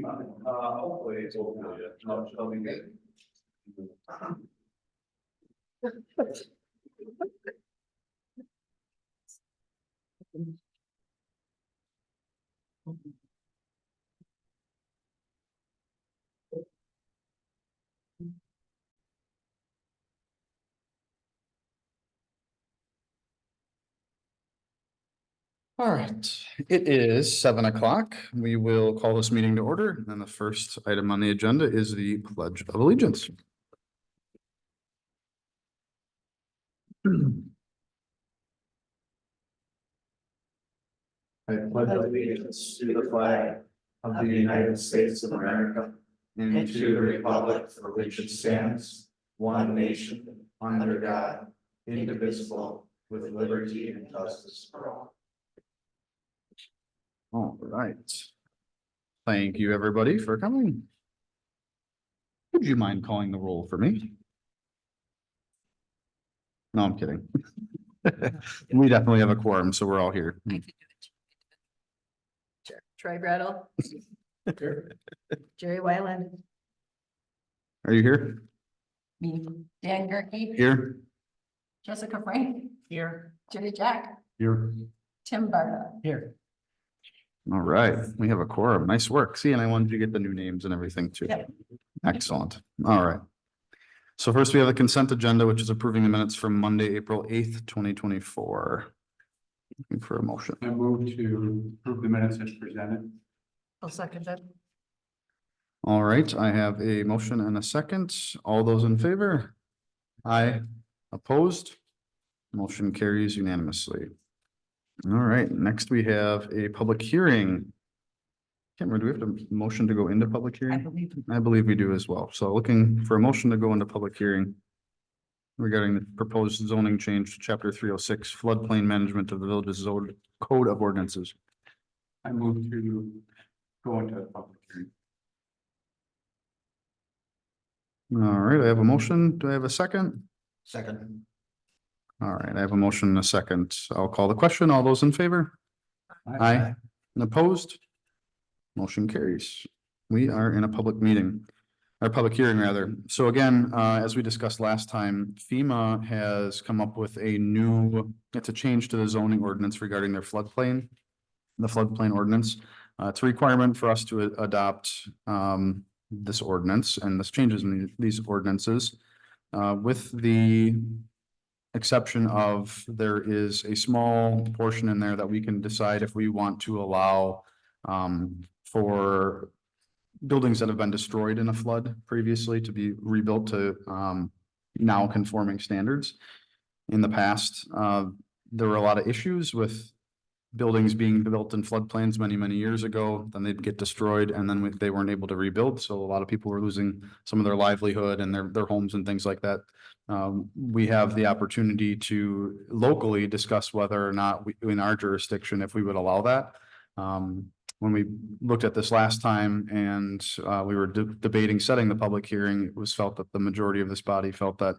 Hopefully it's open. I'll be good. All right, it is 7 o'clock. We will call this meeting to order. And the first item on the agenda is the Pledge of Allegiance. I pledge allegiance to the flag of the United States of America and to the republic for which it stands, one nation, under God, indivisible, with liberty and justice for all. All right. Thank you, everybody, for coming. Would you mind calling the roll for me? No, I'm kidding. We definitely have a quorum, so we're all here. I could do it. Sure. Troy Brattle, Jerry Wyland, Are you here? me, Dan Gerke, Here? Jessica Frank, here, Jerry Jack, Here. Tim Barta. Here. All right, we have a quorum. Nice work. See, and I wanted you to get the new names and everything too. Yep. Excellent. All right. So first we have the consent agenda, which is approving the minutes from Monday, April 8th, 2024. Looking for a motion. I move to approve the minutes as presented. I'll second that. All right, I have a motion and a second. All those in favor? Aye. Opposed? Motion carries unanimously. All right, next we have a public hearing. Can't remember, do we have a motion to go into public I hearing? believe. I believe we do as well. So looking for a motion to go into public hearing regarding the proposed zoning change to chapter 306 floodplain management of the village's zone code of ordinances. I move to go into a public hearing. All right, I have a motion. Do I have a second? Second. All right, I have a motion and a second. I'll call the question. All those in favor? Aye. And opposed? Motion carries. We are in a public meeting, or public hearing rather. So again, as we discussed last time, FEMA has come up with it's a change to the zoning ordinance regarding their floodplain. The floodplain ordinance. It's a requirement for us to adopt this ordinance, and this changes in these ordinances. With the exception of there is a small portion in there that we can decide if we want to allow for buildings that have been destroyed in a flood previously to be rebuilt to now conforming standards. In the past, there were a lot of issues with buildings being built in floodplains many years ago, then they'd get destroyed and then they weren't able to rebuild. So a lot of people were losing some of their livelihood and their homes and things like that. We have the opportunity to locally discuss whether or not in our jurisdiction, if we would allow that. When we looked at this last time and we were debating setting the public hearing, it was felt that the majority of this body felt that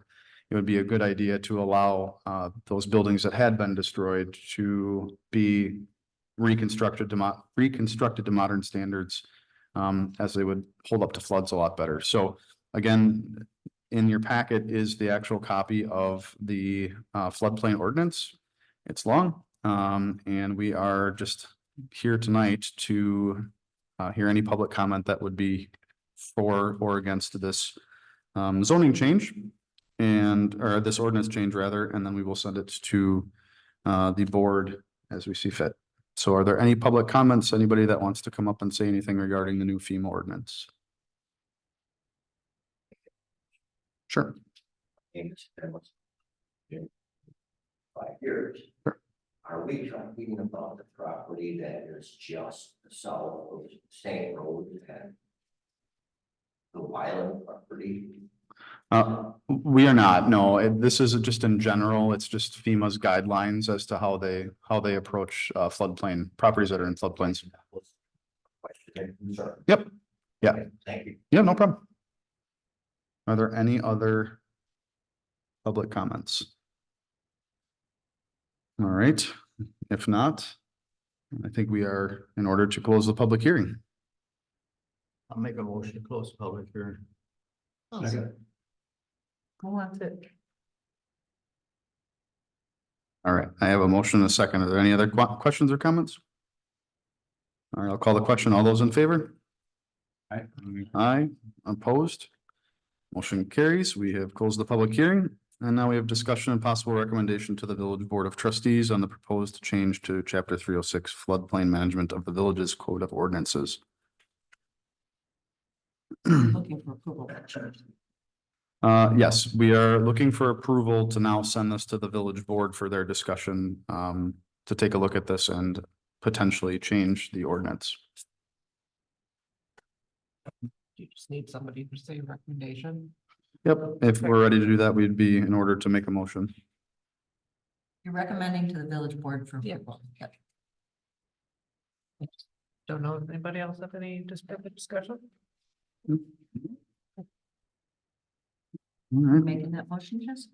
it would be a good idea to allow those buildings that had been destroyed to be reconstructed to modern standards, as they would hold up to floods a lot better. So again, in your packet is the actual copy of the floodplain ordinance. It's long, and we are just here tonight to hear any public comment that would be for or against this zoning change or this ordinance change rather, and then we will send it to the board as we see fit. So are there any public comments? Anybody that wants to come up and say anything regarding the new FEMA ordinance? Sure. 5 years. Sure. Are we talking about the property that is just south of State Road and the Wyland property? We are not, no, this is just in general, it's just FEMA's guidelines as to how they approach floodplain properties that are in floodplains. Sure. Yep. Yeah. Okay, thank you. Yeah, no problem. Are there any other public comments? All right, if not, I think we are in order to close the public hearing. I'll make a motion to close the public hearing. Who wants it? All right, I have a motion and a second. Are there any other questions or comments? All right, I'll call the question. All those in favor? Aye. Aye, opposed? Motion carries. We have closed the public hearing. And now we have discussion and possible recommendation to the Village Board of Trustees on the proposed change to chapter 306 floodplain management of the village's code of ordinances. Looking for approval. Yes, we are looking for approval to now send this to the village board for their discussion, to take a look at this and potentially change the ordinance. You just need somebody to say recommendation. Yep, if we're ready to do that, we'd be in order to make a motion. You're recommending to the village board for Yeah. approval. Yep. Don't know if anybody else have any discussion? All right, Making that motion, Jess?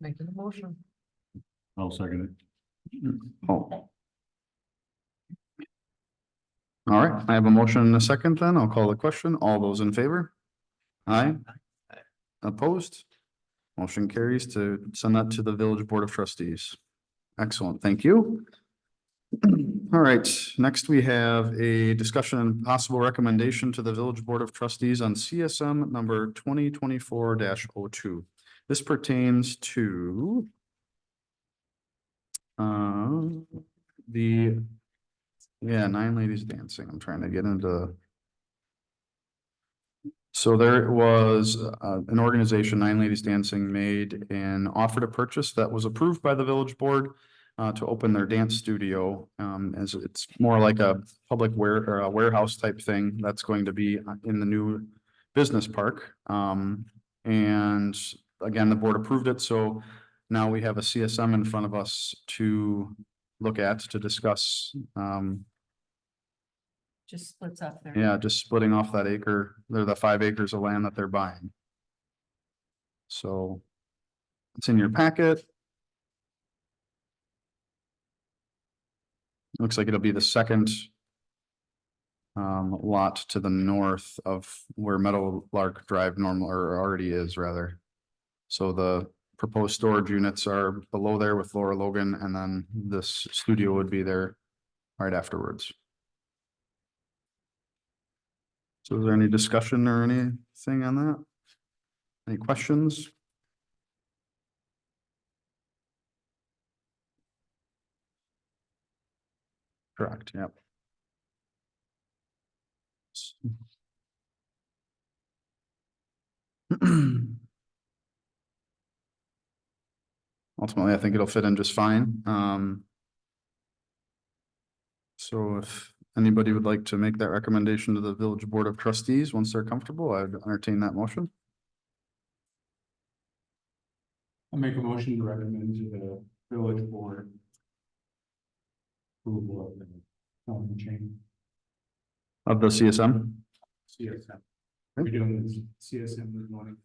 Making a motion. I'll second oh. All right, I have a motion and a second then. I'll call the question. All those in favor? Aye. Opposed? Motion carries to send that to the Village Board of Trustees. Excellent, thank you. All right, next we have a discussion and possible recommendation to the Village Board of Trustees on CSM number 2024-02. This pertains to the, Nine Ladies Dancing. I'm trying to get into. So there was an organization, Nine Ladies Dancing, made an offer to purchase that was approved by the village board to open their dance studio, as it's more like a public or a warehouse type thing that's going to be in the new business park. And again, the board approved it, so now we have a CSM in front of us to look at, to discuss. Just splits up there. Yeah, just splitting off that acre, they're the 5 acres of land that they're buying. So it's in your packet. Looks like it'll be the second lot to the north of where Meadowlark Drive normal or already is rather. So the proposed storage units are below there with Laura Logan, and then this studio would be there right afterwards. So is there any discussion or anything on that? Any questions? Correct, yep. Ultimately, I think it'll fit in just fine. So if anybody would like to make that recommendation to the Village Board of Trustees, once they're comfortable, I'd entertain that motion. I'll make a motion to recommend to the village board. Approval of the chain Of the CSM? CSM. We're doing this CSM this morning.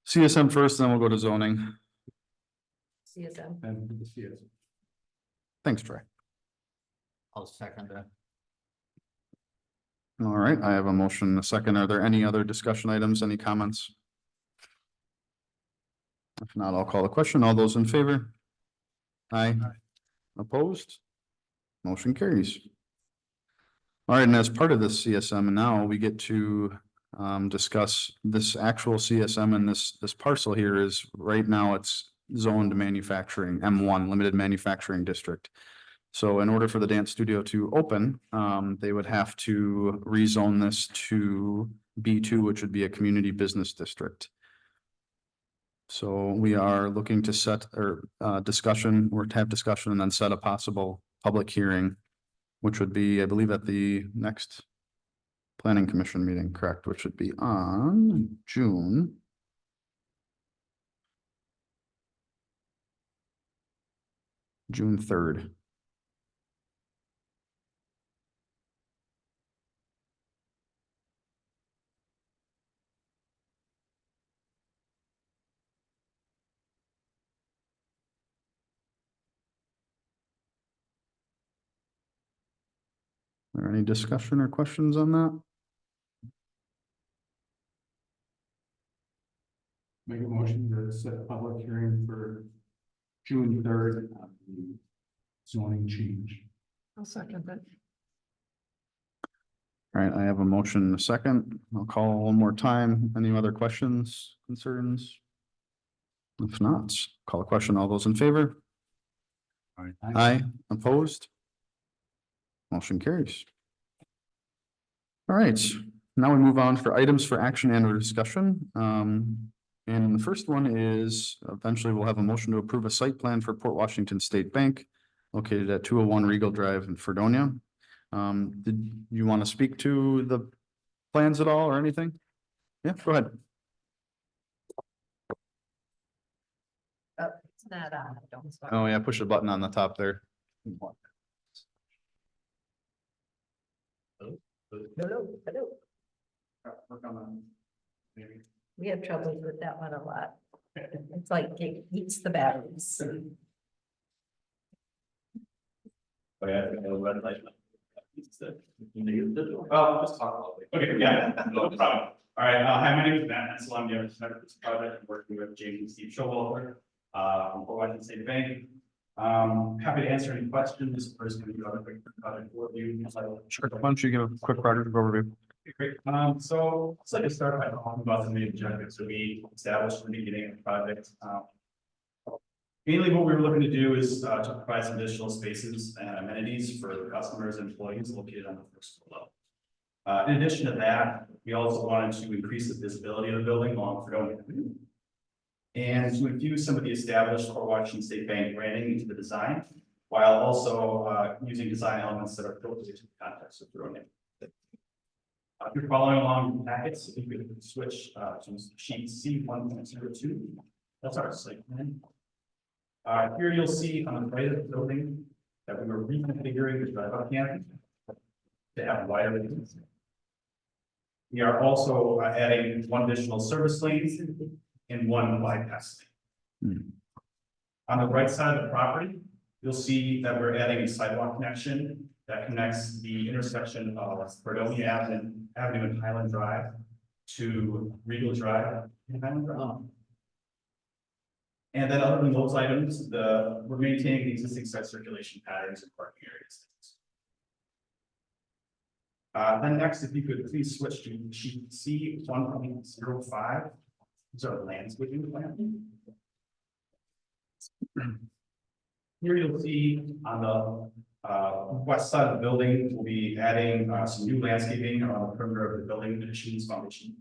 CSM first, then we'll go to zoning. CSM. And the CSM. Thanks, Troy. I'll second that. All right, I have a motion and a second. Are there any other discussion items, any comments? If not, I'll call the question. All those in favor? Aye. Opposed? Motion carries. All right, and as part of this CSM, now we get to discuss this actual CSM, and this parcel here is right now it's zoned manufacturing, M1, limited manufacturing district. So in order for the dance studio to open, they would have to rezone this to B2, which would be a community business district. So we are looking to set or discussion or to have discussion and then set a possible public hearing, which would be, I believe, at the next planning commission meeting, correct, which would be on June 3rd. there any discussion or questions on that? Make a motion to set a public hearing for June 3rd on the zoning change. I'll second that. All right, I have a motion and a second. I'll call one more time. Any other questions, concerns? If not, call a question. All those in favor? Aye, opposed? Motion carries. All right, now we move on for items for action and or discussion. And the first one is eventually we'll have a motion to approve a site plan for Port Washington State Bank located at 201 Regal Drive in Fredonia. Did you want to speak to the plans at all or anything? Yeah, go ahead. Oh, it's not on, I don't. Oh, yeah, push the button on the top there. Hello. We have troubles with that one a lot. It's like it eats the batteries. Oh, yeah, I know red light. Oh, just talk a little bit. Okay, yeah, no problem. All right, hi, my name is Matt Hensel. I'm the architect of this project. I'm working with James and Steve Showalter, from Port Washington State Bank. Happy to answer any questions. First, going to go a quick project overview. Sure, why don't you give a quick project overview? Okay, great. So let's like to start by talking about the main objectives that we established in the beginning of the project. Mainly what we were looking to do is to provide some additional spaces and amenities for the customers and employees located on the first floor level. In addition to that, we also wanted to increase the visibility of the building along Fredonia Avenue and to infuse some of the established Port Washington State Bank branding into the design, while also using design elements that are appropriate to the context of Fredonia. If you're following along in the packets, if you could switch to sheet C 1.02, that's our site plan. Here you'll see on the right of the building that we were reconfiguring the drive-up canopy to have wider lanes. We are also adding one additional service lane and one bypass lane. On the right side of the property, you'll see that we're adding a sidewalk connection that connects the intersection of Fredonia Avenue and Highland Drive to Regal Drive and Highland Drive. And then other than those items, we're maintaining the existing site circulation patterns and parking areas. Then next, if you could please switch to sheet C 1.05. These are landscaping plan. Here you'll see on the west side of the building, we'll be adding some new landscaping around the perimeter of the building additions foundation.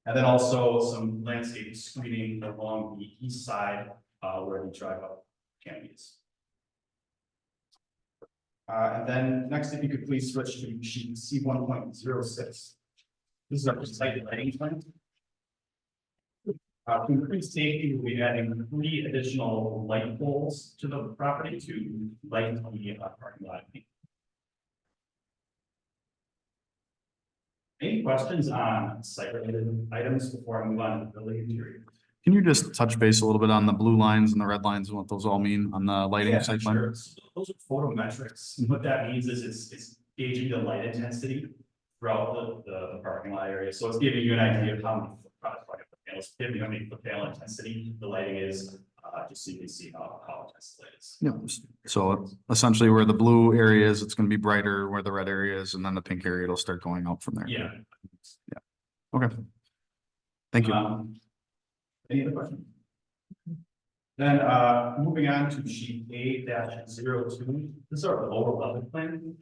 And then also some landscape screening along the east side where the drive-up canopy is. And then next, if you could please switch to sheet C 1.06. This is our site lighting plan. To increase safety, we'll be adding 3 additional light poles to the property to light the parking lot. Any questions on site-related items before I move on to the building interior? Can you just touch base a little bit on the blue lines and the red lines and what those all mean on the lighting Yeah, site plan? sure. So those are photometrics. What that means is it's gauging the light intensity throughout the parking lot area. So it's giving you an idea of how many foot panels, giving you how many foot panel intensity the lighting is, just so you can see how intense the light is. Yeah, so essentially where the blue area is, it's gonna be brighter, where the red area is, and then the pink area, it'll start going up from there. Yeah. Okay. Thank you. Any other questions? Then, moving on to sheet A-02, this is our lower level plan.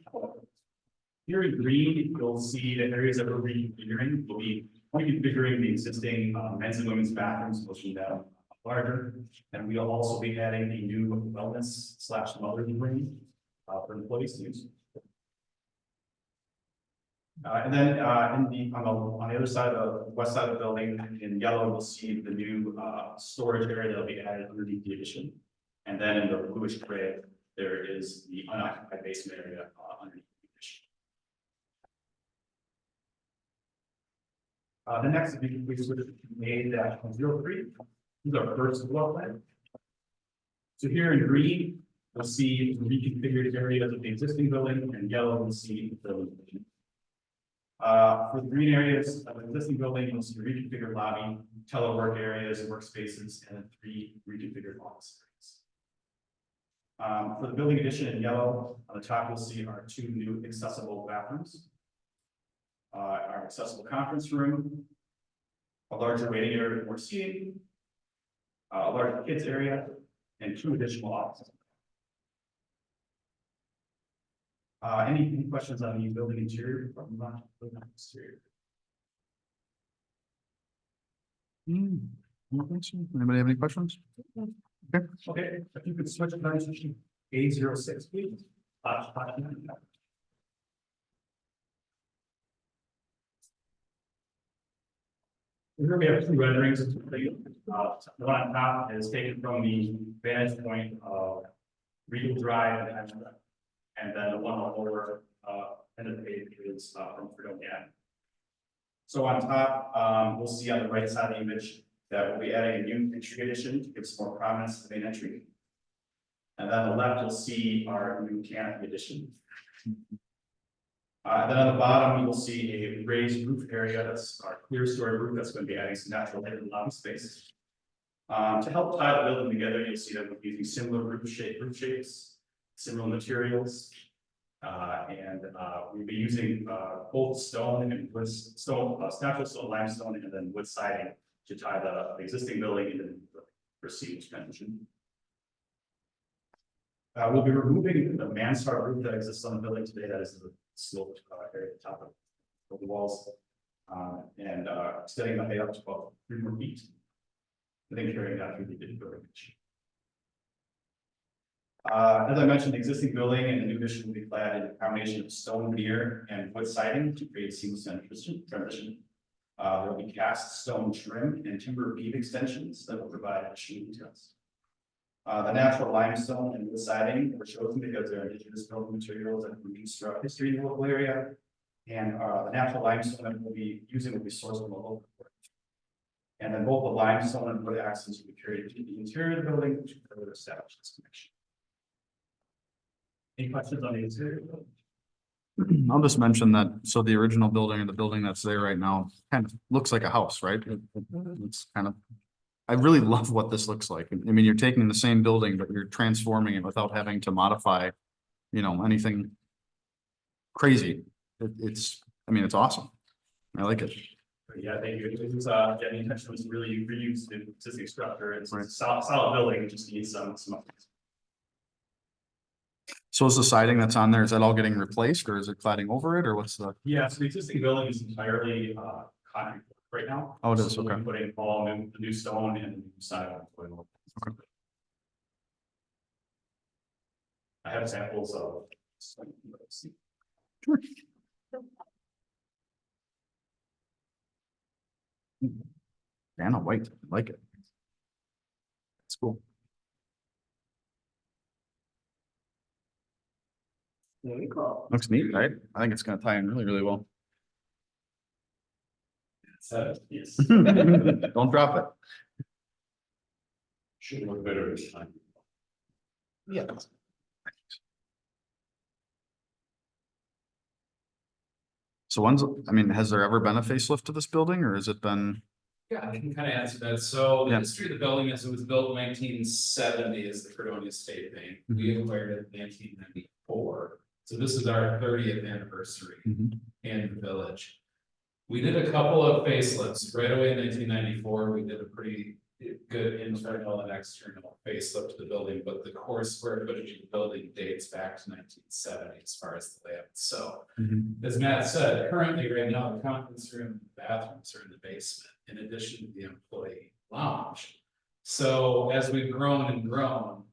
Here in green, you'll see the areas that we're reconfiguring. We'll be reconfiguring the existing men's and women's bathrooms, pushing them larger. And we'll also be adding a new wellness/mother's room for employees to use. And then on the other side of the west side of the building, in yellow, we'll see the new storage area that'll be added underneath the addition. And then in the bluish gray, there is the unoccupied basement area underneath the addition. The next, if you can please switch to A-03, this is our first floor plan. So here in green, We'll see the reconfigured areas of the existing building, and yellow we'll see the building. For the green areas of the existing building, you'll see reconfigured lobby, telework areas, workspaces, and 3 reconfigured office areas. For the building addition in yellow, on the top, you'll see our 2 new accessible bathrooms. Our accessible conference room, a larger waiting area with more seating, a larger kids area, and 2 additional offices. Any questions on the building interior? Exterior? Anybody have any questions? Okay, if you could switch to A06, please. Here we have 2 renderings. The one on top is taken from the vantage point of Regal Drive, and then the one on the lower end of the page is from Fredonia. So on top, we'll see on the right side of the image that we'll be adding a new entry addition to give some more prominence to the main entry. And then on the left, you'll see our new canopy addition. Then on the bottom, you will see a raised roof area. That's our clear story roof. That's going to be adding some natural light and lobby space. To help tie the building together, you'll see that we're using similar roof shapes, similar materials. We'll be using both stone and wood, natural stone, limestone, and then wood siding to tie the existing building into the proceed expansion. We'll be removing the mansard roof that exists on the building today. That is the sloped area at the top of the walls, and extending the height up to about 3 more feet. I think carrying that through the building. As I mentioned, the existing building and the new addition will be clad in a combination of stone veneer and wood siding to create seamless transition. There will be cast stone trim and timber beam extensions that will provide additional details. The natural limestone and wood siding were chosen because they're indigenous building materials that have been used throughout history in the local area. And the natural limestone that we'll be using will be sourced from a local port. And then both the limestone and wood accents will be carried to the interior of the building to further establish this connection. Any questions on the interior? I'll just mention that, so the original building and the building that's there right now kind of looks like a house, right? It's kind of, I really love what this looks like. I mean, you're taking the same building, but you're transforming it without having to modify, anything crazy. It's, I mean, it's awesome. I like it. Yeah, thank you. It was, the intention was to really reuse the existing structure. It's a solid building, it just needs some updates. So is the siding that's on there, is that all getting replaced or is it cladding over it or what's the? Yeah, so the existing building is entirely concrete right now. Oh, it is, So we'll be okay. putting all the new stone and new siding. Okay. I have samples of. Vanna White, I like it. It's cool. Looks neat, right? I think it's gonna tie in really, really well. Yes. Don't drop it. Should look better this time. Yeah. So has there ever been a facelift to this building or has it been? Yeah, I can kind of answer that. So the Yeah. history of the building is it was built in 1970 as the Fredonia State Bank. We acquired it in 1994. So this is our 30th anniversary Mhm. in the village. We did a couple of facelifts right away in 1994. We did a pretty good internal and external facelift to the building, but the core square footage of the building dates back to 1970 as far as the layout. So as Matt said, currently right now, the conference room and bathrooms are in the basement, in addition to the employee lounge. So as we've grown and grown,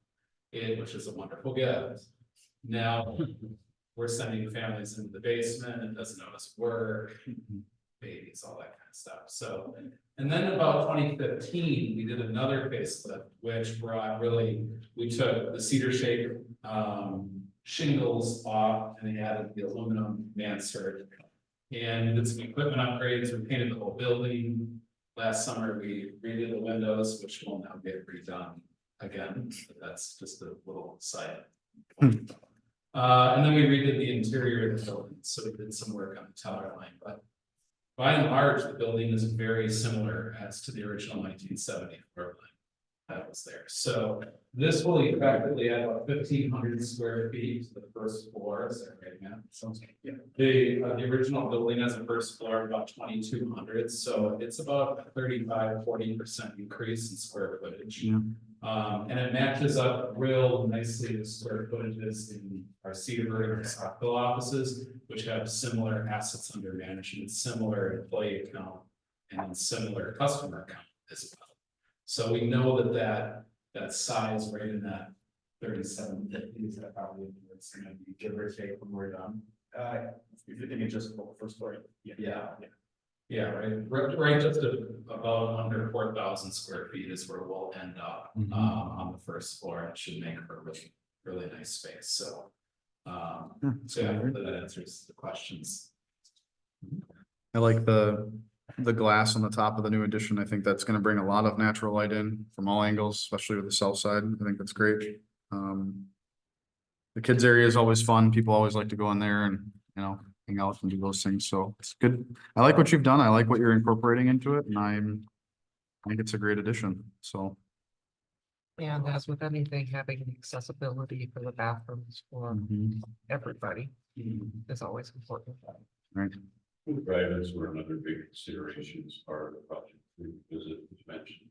which is a wonderful gift, now we're sending families into the basement, it doesn't know us work, babies, all that kind of stuff. So, and then about 2015, we did another facelift, which we took the cedar shape shingles off and added the aluminum mansard. And did some equipment upgrades, we painted the whole building. Last summer, we redid the windows, which will now get redone again, but that's just a little side. And then we redid the interior of the building, so we did some work on the tower line, but by and large, the building is very similar as to the original 1970 floor plan that was there. So this will effectively add about 1,500 square feet to the first floor. Is that right, man? Sounds like, yeah. The original building has a first floor of about 2,200, so it's about a 35–40% increase in square footage. Yeah. And it matches up real nicely with square footages in our Cedarburg and our Saukville offices, which have similar assets under management, similar employee account, and similar customer account as well. So we know that size right in that 3750 is that probably it's gonna be give or take when we're done. If you're thinking just first story. Yeah, right, just about under 4,000 square feet is where we'll end up, Mhm. on the first floor. It should make for a really nice space, so. So yeah, hopefully that answers the questions. I like the glass on the top of the new addition. I think that's gonna bring a lot of natural light in from all angles, especially with the south side. I think that's great. The kids area is always fun. People always like to go in there and, you know, hang out and do those things. So it's good. I like what you've done. I like what you're incorporating into it, and I think it's a great addition. So, And as with anything, having accessibility for the bathrooms for everybody is always important. right. Drivers were another big consideration as part of the project, because it was mentioned.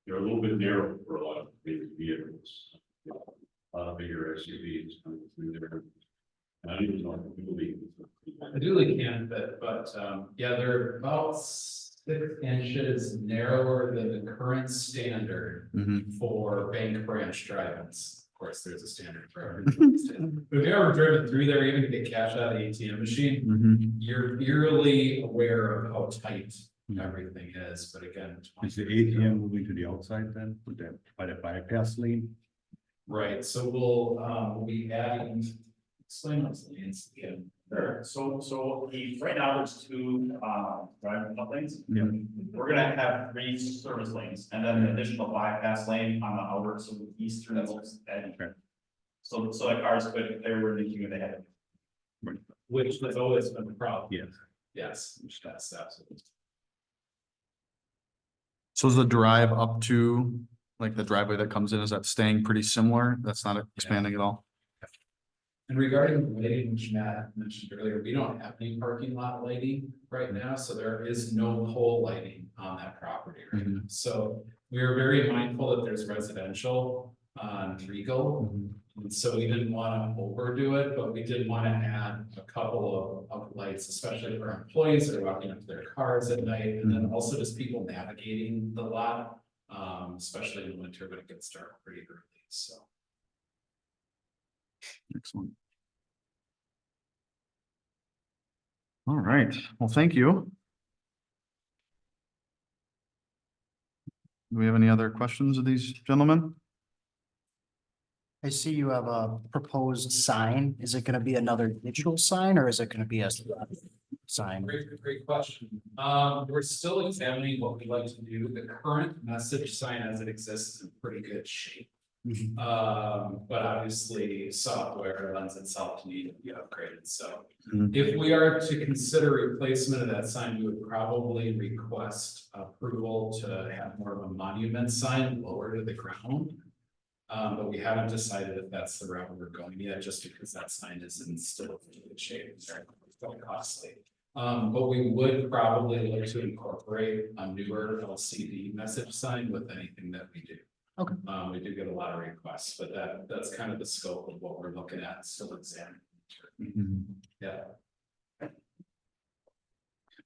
They're a little bit narrow for a lot of big vehicles. A lot of bigger SUVs coming through there. And I don't even know if people leave. I duly can fit, but yeah, they're about 6 inches narrower than the current standard Mhm. for bank branch drive-ins. Of course, there's a standard for everything. But if you've ever driven through there, even to get cash out of the ATM machine, Mhm. you're eerily aware of how tight everything is, but again. Is the ATM moving to the outside then, with that, by the bypass lane? Right, so we'll be adding, explain those lanes again. Sure, so right now there's two, driving lanes. Yeah. We're gonna have 3 service lanes and then an additional bypass lane on the outer, so the eastern edge. Okay. So the cars could, if they were in the queue, they had. Which has always been a problem. Yes. Yes, that's absolutely. So is the drive up to, like the driveway that comes in, is that staying pretty similar? That's not expanding at all? And regarding the lighting, which Matt mentioned earlier, we don't have any parking lot lighting right now, so there is no pole lighting on that property right now. So we are very mindful that there's residential on Regal. And so we didn't want to overdo it, but we did want to add a couple of lights, especially for our employees that are walking up to their cars at night, and then also just people navigating the lot. Especially in winter when it gets dark pretty early, so. Excellent. All right, well, thank you. Do we have any other questions of these gentlemen? I see you have a proposed sign. Is it gonna be another digital sign or is it gonna be a sign? Great question. We're still examining what we'd like to do. The current message sign as it exists is in pretty good shape. But obviously software lends itself to need to be upgraded, so. Mhm. If we are to consider replacement of that sign, we would probably request approval to have more of a monument sign lower to the ground. But we haven't decided if that's the route we're going yet, just because that sign is in still in good shape, it's very costly. But we would probably look to incorporate a newer LCD message sign with anything that we do. Okay. We do get a lot of requests, but that's kind of the scope of what we're looking at, still examining. Yeah.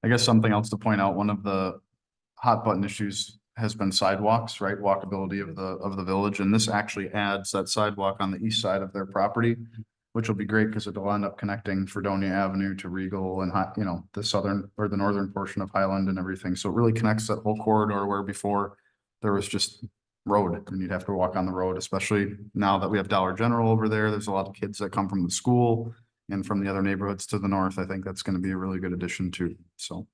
I guess something else to point out, one of the hot button issues has been sidewalks, right? Walkability of the village, and this actually adds that sidewalk on the east side of their property, which will be great because it'll end up connecting Fredonia Avenue to Regal and you know, the southern or the northern portion of Highland and everything. So it really connects that whole corridor where before there was just road and you'd have to walk on the road, especially now that we have Dollar General over there. There's a lot of kids that come from the school and from the other neighborhoods to the north. I think that's going to be a really good addition too. So.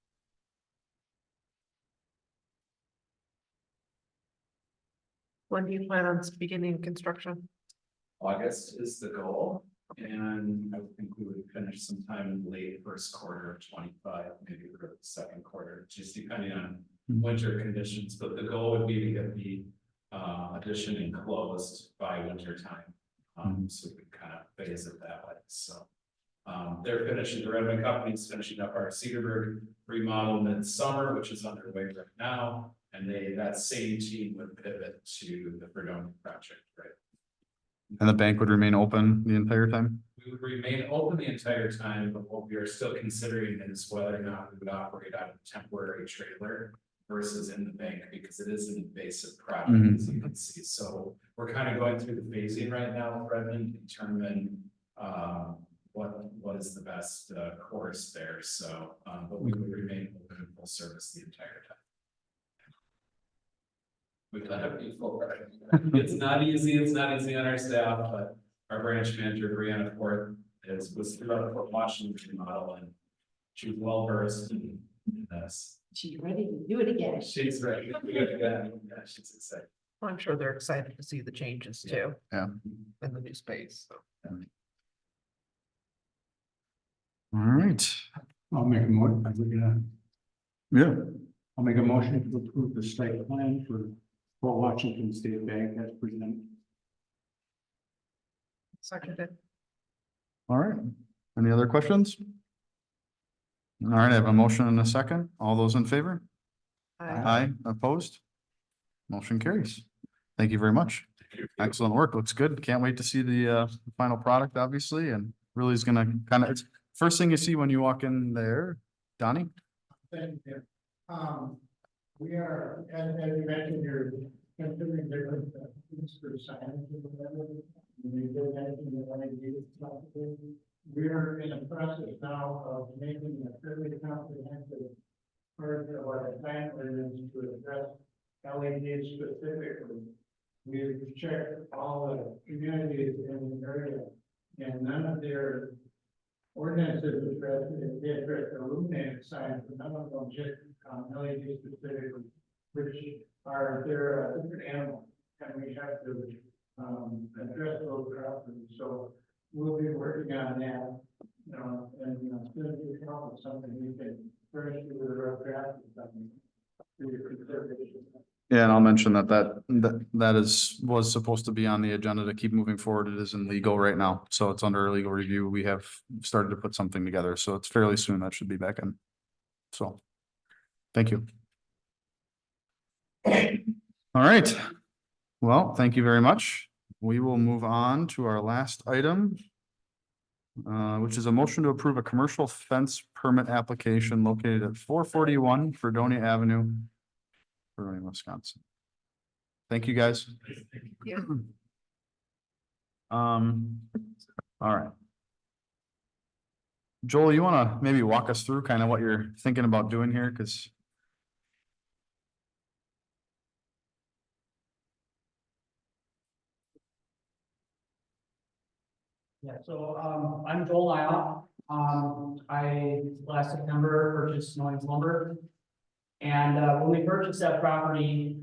When do you plan on beginning construction? August is the goal, and I would think we would finish sometime in late first quarter of 25, maybe the second quarter, just depending on winter conditions, but the goal would be to get the addition enclosed by winter time. So we can kind of phase it that way, so. They're finishing, the Redmond company's finishing up our Cedarburg remodel midsummer, which is underway right now. And that same team would pivot to the Fredonia project, right? And the bank would remain open the entire time? We would remain open the entire time, but what we are still considering is whether or not we would operate out of a temporary trailer versus in the bank, because it is an invasive project, as you can see. So we're kind of going through the phasing right now with Redmond to determine what is the best course there. So, but we would remain open and full service the entire time. We've done it before. It's not easy. It's not easy on our staff, but our branch manager, Brianna Ford, was throughout the Fort Washington model, and she's well versed in this. She's ready to do it again. She's ready. Yeah, she's excited. I'm sure they're excited to see the changes too. Yeah. In the new space, so. All right, I'll make a motion, yeah, I'll make a motion to approve the site plan for Fort Washington State Bank as presented. Seconded. all right. Any other questions? All right, I have a motion and a second. All those in favor? Aye, opposed? Motion carries. Thank you very much. Excellent work. Looks good. Can't wait to see the final product, obviously, and really is gonna kind of, it's first thing you see when you walk in there. Donnie? Thank you. We are, as you mentioned, you're considering different things for signage or whatever. We did mention that I needed something. We're in the process now of making a fairly comprehensive part of our plan ordinance to address LED specifically. We've checked all the communities in the area, and none of their ordinances address illuminated signs, but none of them just LED specifically, which are their different animals, and we have to address those properties. So we'll be working on that, and as soon as we come up with something, we can furnish you with a rough draft or something for your consideration. Yeah, and I'll mention was supposed to be on the agenda to keep moving forward. It is in legal right now, so it's under legal review. We have started to put something together, so it's fairly soon that should be back in. So, thank you. All right. Well, thank you very much. We will move on to our last item, which is a motion to approve a commercial fence permit application located at 441 Fredonia Avenue, Fredonia, Wisconsin. Thank you, guys. Yeah. All right. Joel, you want to maybe walk us through kind of what you're thinking about doing here? Because yeah, so I'm Joel Lyle. I last September purchased Noyes Lumber. And when we purchased that property,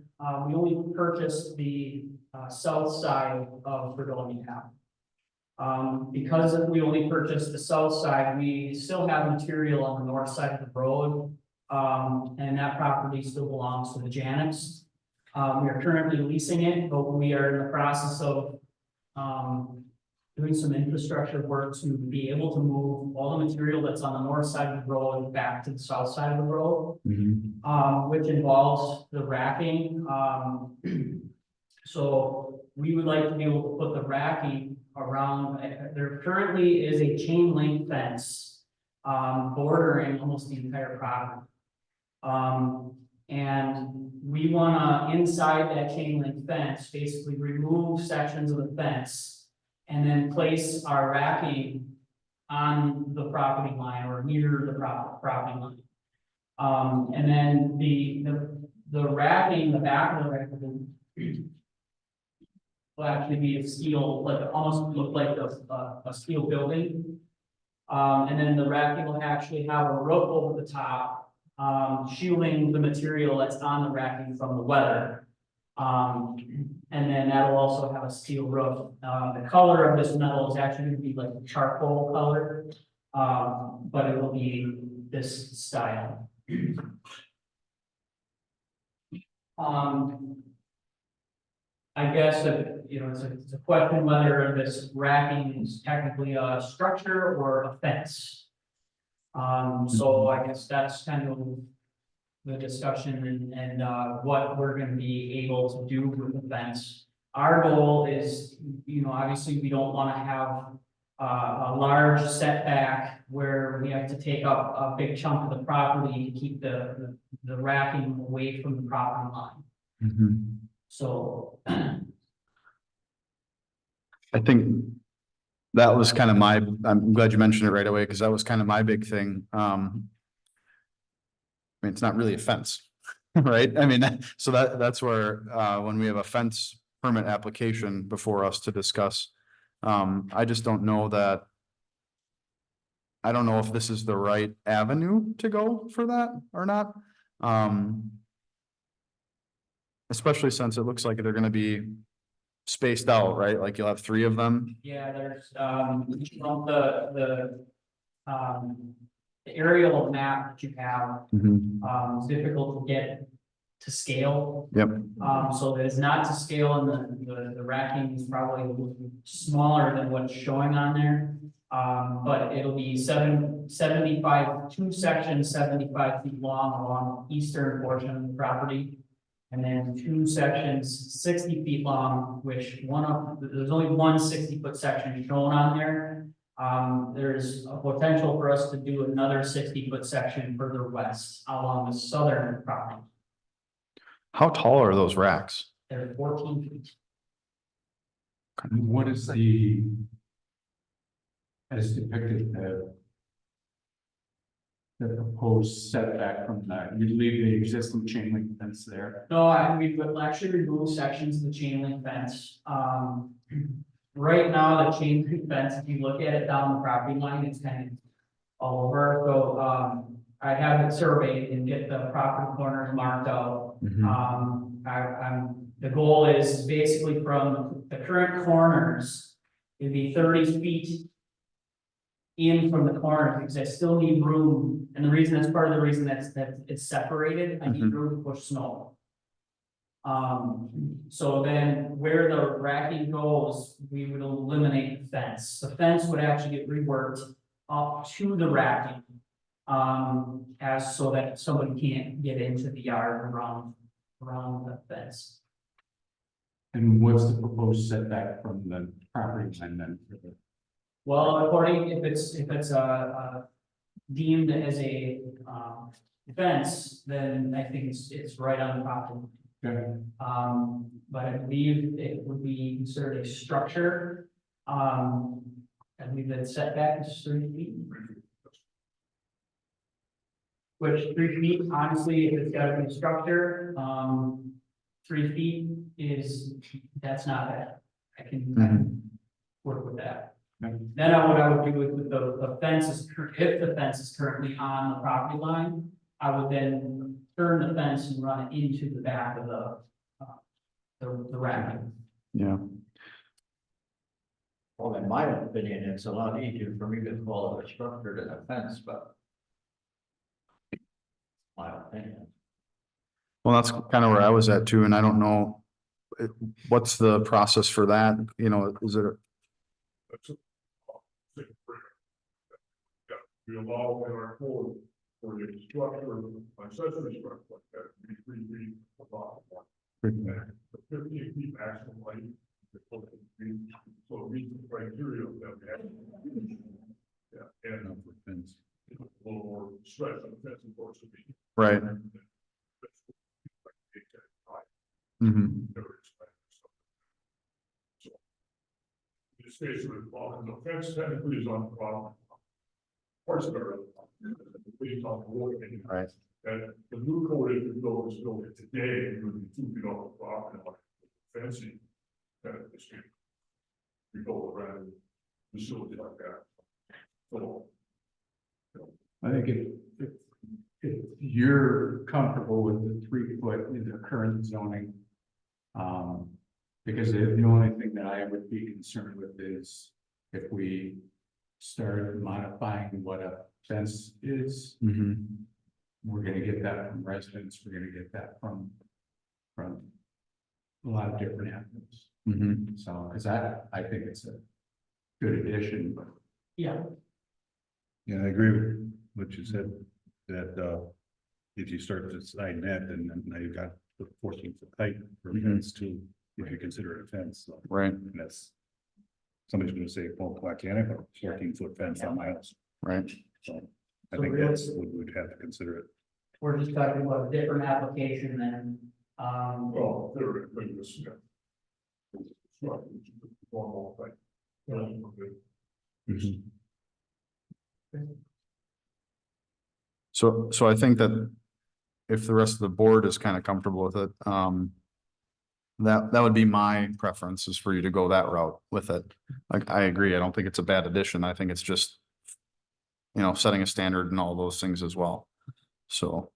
we only purchased the south side of Fredonia. Because we only purchased the south side, we still have material on the north side of the road. And that property still belongs to the Janets. We are currently leasing it, but we are in the process of doing some infrastructure work to be able to move all the material that's on the north side of the road back to the south side of the road, which involves the racking. So we would like to be able to put the racking around. There currently is a chain link fence bordering almost the entire property. And we want to, inside that chain link fence, basically remove sections of the fence and then place our racking on the property line or near the property line. And then the racking, the back of the racking will actually be of steel, like almost look like a steel building. And then the racking will actually have a roof over the top, shielding the material that's on the racking from the weather. And then that'll also have a steel roof. The color of this metal is actually gonna be like a charcoal color. But it will be this style. I guess it's a question whether this racking is technically a structure or a fence. So I guess that's kind of the discussion and what we're gonna be able to do with the fence. Our goal is, obviously we don't wanna have a large setback where we have to take up a big chunk of the property to keep the racking away from the property line. So, I think that was kind of I'm glad you mentioned it right away, because that was kind of my big thing. I mean, it's not really a fence, right? I mean, so that's where, when we have a fence permit application before us to discuss, I just don't know that. I don't know if this is the right avenue to go for that or not. Especially since it looks like they're gonna be spaced out, right? Like you'll have 3 of them. yeah, there's, the aerial map that you have, is difficult to get to scale. Yep. So it is not to scale, and the racking is probably smaller than what's showing on there. But it'll be 75, 2 sections, 75 feet long along the eastern portion of the property. And then 2 sections, 60 feet long, which there's only one 60-foot section shown on there. There's a potential for us to do another 60-foot section further west along the southern property. How tall are those racks? They're 14 feet. What is as depicted, the proposed setback from that? You leave the existing chain link fence there. No, we've actually removed sections of the chain link fence. Right now, the chain link fence, if you look at it down the property line, it's kind of all over. So, I have it surveyed and get the property corners marked out. The goal is basically from the current corners, it'd be 30 feet in from the corner, because I still need room, and that's part of the reason that it's separated. I need room to push snow. So then where the racking goes, we would eliminate the fence. The fence would actually get reworked up to the racking. As so that somebody can't get into the yard around the fence. And what's the proposed setback from the property line then? Well, according, if it's deemed as a fence, then I think it's right on the property. Okay. But I believe it would be considered a structure. I believe that setback is 30 feet. Which 3 feet, honestly, if it's got to be a structure, 3 feet that's not bad. I can work with that. Then what I would do with the fence is, if the fence is currently on the property line, I would then turn the fence and run it into the back of the racking. Yeah. Well, in my opinion, it's a lot easier for me to call it a structure than a fence, but. My opinion. Well, that's kind of where I was at too, and I don't know. What's the process for that? Is it? We allow in our code for the structure, accessory structure like that, to be 3 feet above. The 15 feet maximum height. So it meets the criteria that we have. Yeah, and a little more stretch on the fence, of course, would be. Right. So the space of the fence technically is on the bottom. Parts of it are on the wood. Right. And the new code, if you build this building today, it would be 2 feet off the property line, fencing. We go around facility like that. So. I think if you're comfortable with the 3 foot in the current zoning, Because the only thing that I would be concerned with is if we start modifying what a fence is, we're gonna get that from residents, we're gonna get that from a lot of different avenues. So, cause I think it's a good addition, but Yeah, Yeah, I agree with what you said, that, if you start to decide that, then now you've got the 14-foot height for a fence too, if you consider it a fence, so. Right, And that's, somebody's gonna say, well, why can't I put a 14-foot fence on my house? right. So I So think really- that's what we'd have to consider it. we're just talking about a different application than, well, they're in this. Normal, but. So I think that if the rest of the board is kind of comfortable with it, that would be my preference, is for you to go that route with it. Like, I agree. I don't think it's a bad addition. I think it's just, you know, setting a standard and all those things as well. So,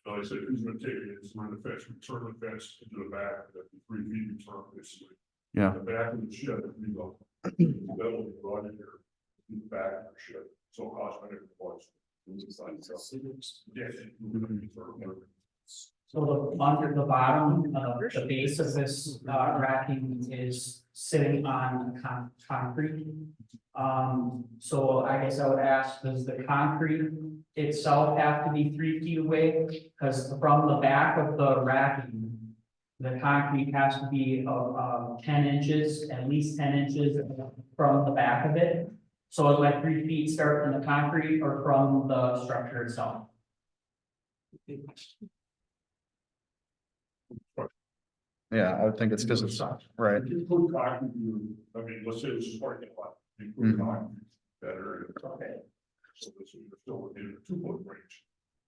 I said, who's gonna take it, it's not a fence, we turn the fence into the back, that'd be 3 feet in front, basically. yeah, The back of the shed, if you go, that will be brought in here, in the back of the shed, so cosmetic was. so the under the bottom, the base of this, racking is sitting on concrete. So I guess I would ask, does the concrete itself have to be 3 feet away? Because from the back of the racking, the concrete has to be 10 inches, at least 10 inches from the back of it. So is like 3 feet start from the concrete or from the structure itself? yeah, I would think it's because it's, right, You put concrete, I mean, let's say this is parking lot, you put concrete better. Okay. So this is still within the 2-foot range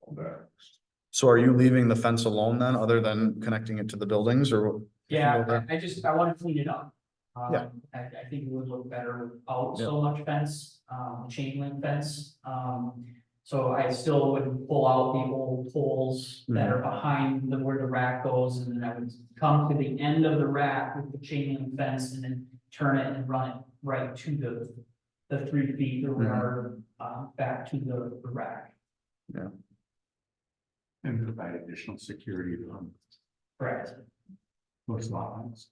on that. so are you leaving the fence alone then, other than connecting it to the buildings, or? Yeah, I want to clean it up. Yeah. I think it would look better without so much fence, chain link fence. So I still would pull out the old poles that are behind where the rack goes, and then I would come to the end of the rack with the chain link fence and then turn it and run it right to the 3 feet or whatever, back to the rack. And provide additional security on Correct. those lot lines.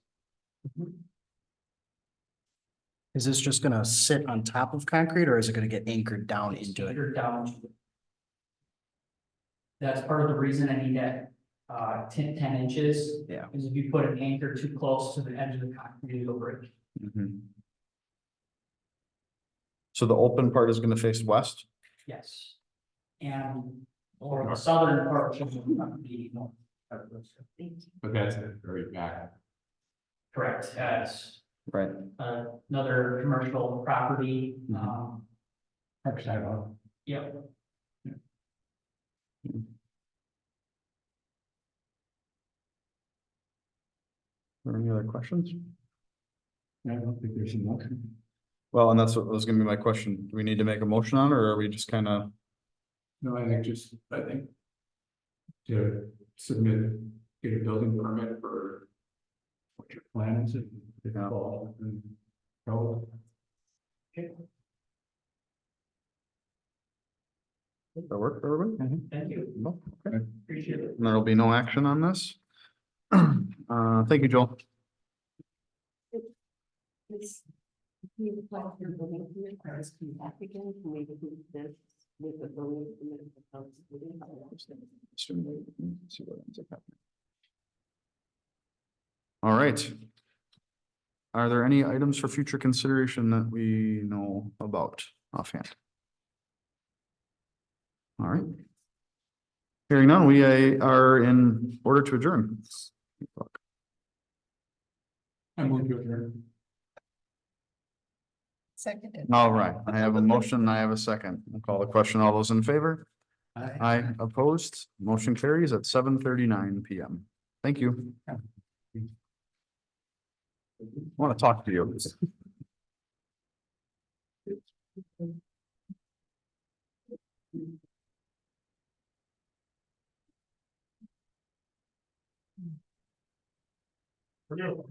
Is this just gonna sit on top of concrete or is it gonna get anchored down into it? Anchor down to it. That's part of the reason I need that, 10 inches. Yeah. Is if you put an anchor too close to the edge of the concrete, it'll break. So the open part is gonna face west? Yes. And, or the southern part should be north. But that's at the very back. Correct, as Right. another commercial property, Park sidewalk. yep. Are there any other questions? I don't think there's a motion. Well, and that's what was gonna be my question. Do we need to make a motion on it, or are we just kind of? No, I think. To submit, get a building permit for. What your plan is, if you fall and go. That work for everybody? Thank you, No? Okay. appreciate it. And there'll be no action on this? Thank you, Joel. You apply for your building permit, or just come back again, can we do this with the building permit? See what ends up happening. All right. Are there any items for future consideration that we know about offhand? All right. Hearing none, we are in order to adjourn. I'm going to adjourn. Seconded. All right, I have a motion, I have a second. I'll call the question. All those in favor? Aye, opposed, motion carries at 7:39 PM. Thank you. I want to talk to you. We're good.